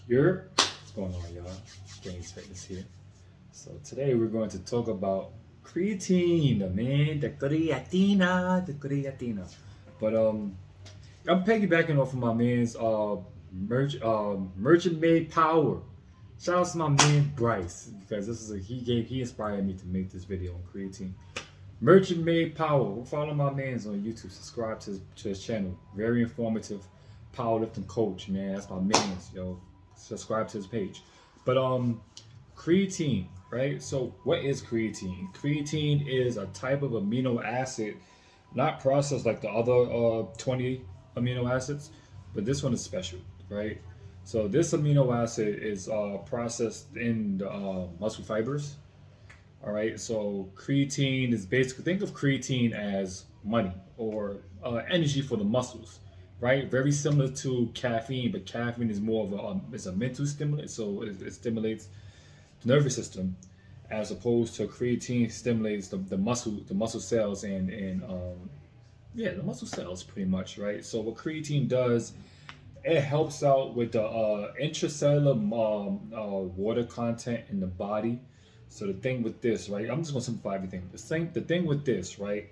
What's going on, y'all? Games Fitness here. So today we're going to talk about creatine, man, the creatina. But I'm piggybacking off of my man's merchant made power. Shout out to my man Bryce because he inspired me to make this video on creatine. Merchant made power. Follow my man's on YouTube. Subscribe to his channel. Very informative powerlifting coach, man. That's my man's, yo. Subscribe to his page. But creatine, right? So what is creatine? Creatine is a type of amino acid, not processed like the other 20 amino acids, but this one is special, right? So this amino acid is processed in the muscle fibers. All right. So creatine is basically, think of creatine as money or energy for the muscles, right? Very similar to caffeine, but caffeine is more of it's a mental stimulant, so it stimulates the nervous system, as opposed to creatine stimulates the muscle cells and the muscle cells pretty much, right? So what creatine does, it helps out with the intracellular water content in the body. So the thing with this, right? I'm just gonna simplify everything. The thing with this, right?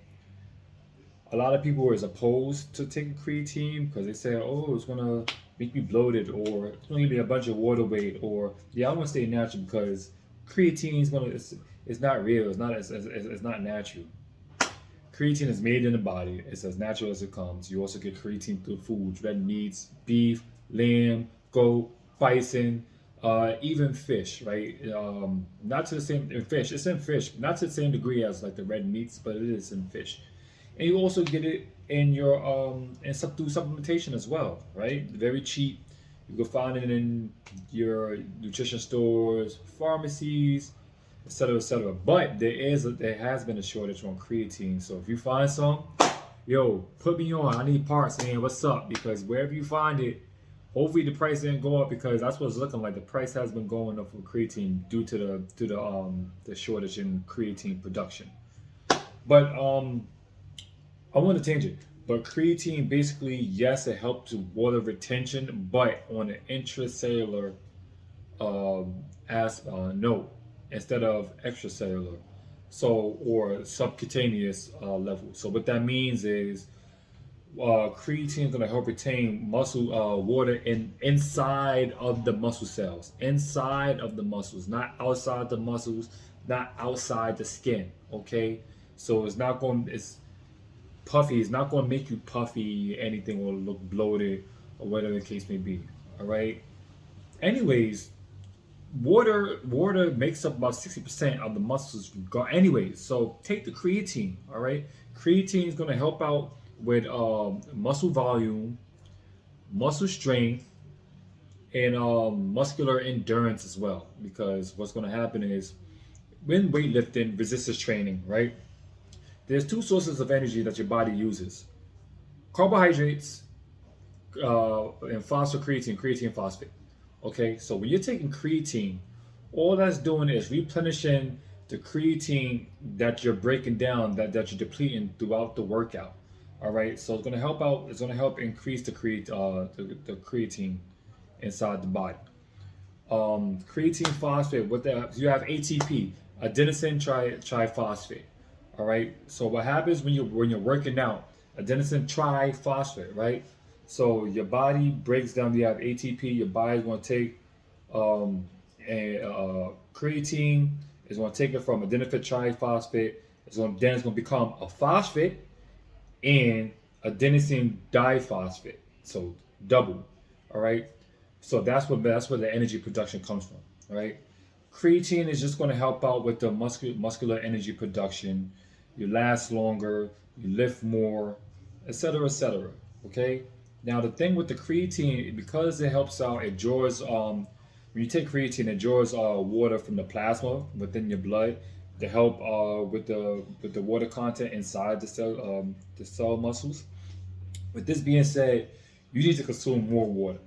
A lot of people is opposed to taking creatine because they say, oh, it's gonna make me bloated, or it's gonna give me a bunch of water weight, or yeah, I want to stay natural because creatine is it's not real. It's not natural. Creatine is made in the body. It's as natural as it comes. You also get creatine through foods, red meats, beef, lamb, goat, bison, even fish, right? Not to the same in fish. It's in fish, not to the same degree as like the red meats, but it is in fish. And you also get it in your through supplementation as well, right? Very cheap. You can find it in your nutrition stores, pharmacies, etc., etc. But there has been a shortage on creatine. So if you find some, yo, put me on. I need parts, man. What's up? Because wherever you find it, hopefully the price didn't go up, because that's what it's looking like. The price has been going up for creatine due to the shortage in creatine production. But I want to change it. But creatine basically, yes, it helps with water retention, but on an intracellular note instead of extracellular, so or subcutaneous level. So what that means is creatine is going to help retain muscle water inside of the muscle cells, inside of the muscles, not outside the muscles, not outside the skin. Okay, so it's puffy. It's not going to make you puffy, anything, or look bloated, or whatever the case may be. All right. Anyways, water makes up about 60% of the muscles. Anyways, so take the creatine. All right. Creatine is going to help out with muscle volume, muscle strength, and muscular endurance as well. Because what's going to happen is when weightlifting, resistance training, right? There's two sources of energy that your body uses: carbohydrates and creatine phosphate. Okay, so when you're taking creatine, all that's doing is replenishing the creatine that you're breaking down, that you're depleting throughout the workout. All right, so it's going to help out. It's going to help increase the creatine inside the body. Creatine phosphate. You have ATP, adenosine triphosphate. All right. So what happens when you're working out? Adenosine triphosphate, right? So your body breaks down. You have ATP. Your body's going to take creatine. It's going to take it from adenosine triphosphate. It's going to become a phosphate and adenosine diphosphate. So double. All right. So that's where the energy production comes from. All right. Creatine is just going to help out with the muscular energy production. You last longer, you lift more, etc., etc. Okay. Now the thing with the creatine, because it helps out, it draws when you take creatine, it draws water from the plasma within your blood to help with the water content inside the cell muscles. With this being said, you need to consume more water.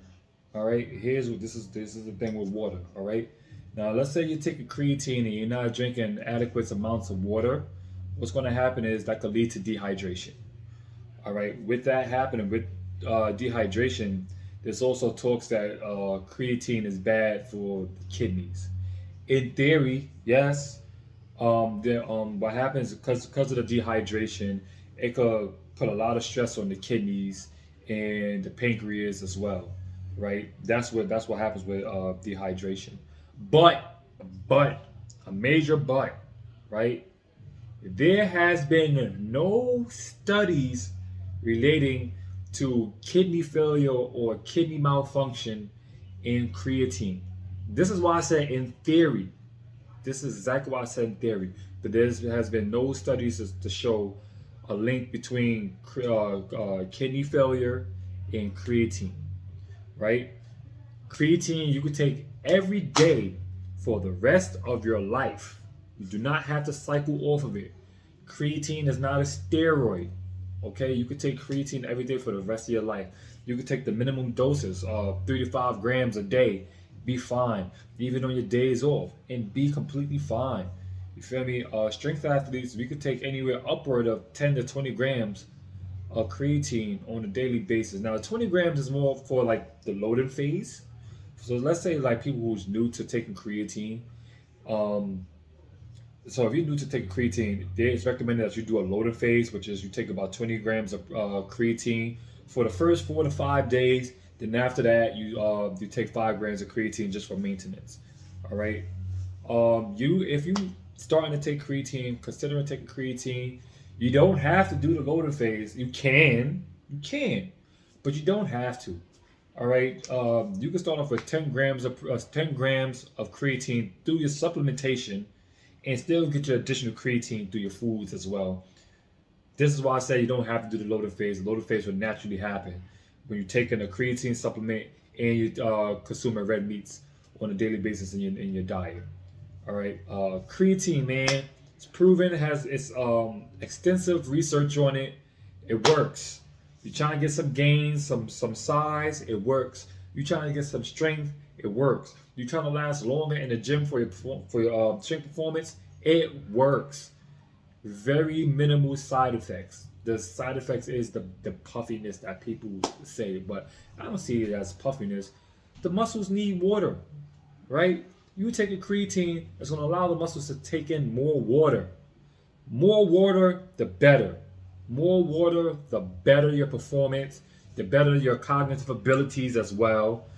All right. This is the thing with water. All right. Now let's say you're taking creatine and you're not drinking adequate amounts of water. What's going to happen is that could lead to dehydration. All right. With that happening, with dehydration, This also talks that creatine is bad for the kidneys. In theory, yes. What happens because of the dehydration, it could put a lot of stress on the kidneys and the pancreas as well, right? That's what happens with dehydration. But but a major but, right? There has been no studies relating to kidney failure or kidney malfunction in creatine. This is why I said in theory. This is exactly why I said in theory. But there has been no studies to show a link between kidney failure and creatine, right? Creatine you could take every day for the rest of your life. You do not have to cycle off of it. Creatine is not a steroid. Okay, you could take creatine every day for the rest of your life. You could take the minimum doses, 3 to 5 grams a day, be fine, even on your days off, and be completely fine. You feel me? Strength athletes, we could take anywhere upward of 10 to 20 grams of creatine on a daily basis. Now, 20 grams is more for like the loading phase. So let's say like people who's new to taking creatine. Um, so if you're new to taking creatine, it's recommended that you do a loading phase, which is you take about 20 grams of creatine for the first 4 to 5 days. Then after that, you take 5 grams of creatine just for maintenance. All right. You if you starting to take creatine, considering taking creatine, you don't have to do the loading phase. You can, but you don't have to. All right. You can start off with 10 grams of creatine through your supplementation, and still get your additional creatine through your foods as well. This is why I say you don't have to do the loading phase. The loading phase will naturally happen when you're taking a creatine supplement and you consuming red meats on a daily basis in your diet. All right, creatine, man, it's proven. It has its extensive research on it. It works. You're trying to get some gains, some size, it works. You're trying to get some strength, it works. You're trying to last longer in the gym for your strength performance, it works. Very minimal side effects. The side effects is the puffiness that people say, but I don't see it as puffiness. The muscles need water, right? You take a creatine, it's going to allow the muscles to take in more water. More water, the better. More water, the better your performance, the better your cognitive abilities as well.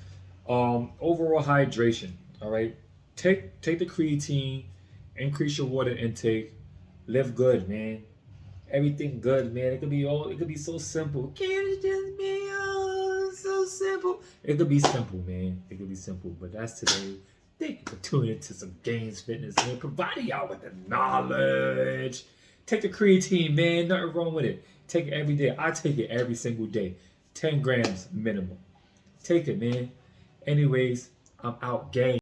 Overall hydration. All right, take the creatine, increase your water intake, live good, man. Everything good, man. It could be so simple. Can it just be so simple? It could be simple, man. It could be simple. But that's today. Thank you for tuning into some Gains Fitness, man. Providing y'all with the knowledge. Take the creatine, man. Nothing wrong with it. Take it every day. I take it every single day. 10 grams minimum. Take it, man. Anyways, I'm out. Game.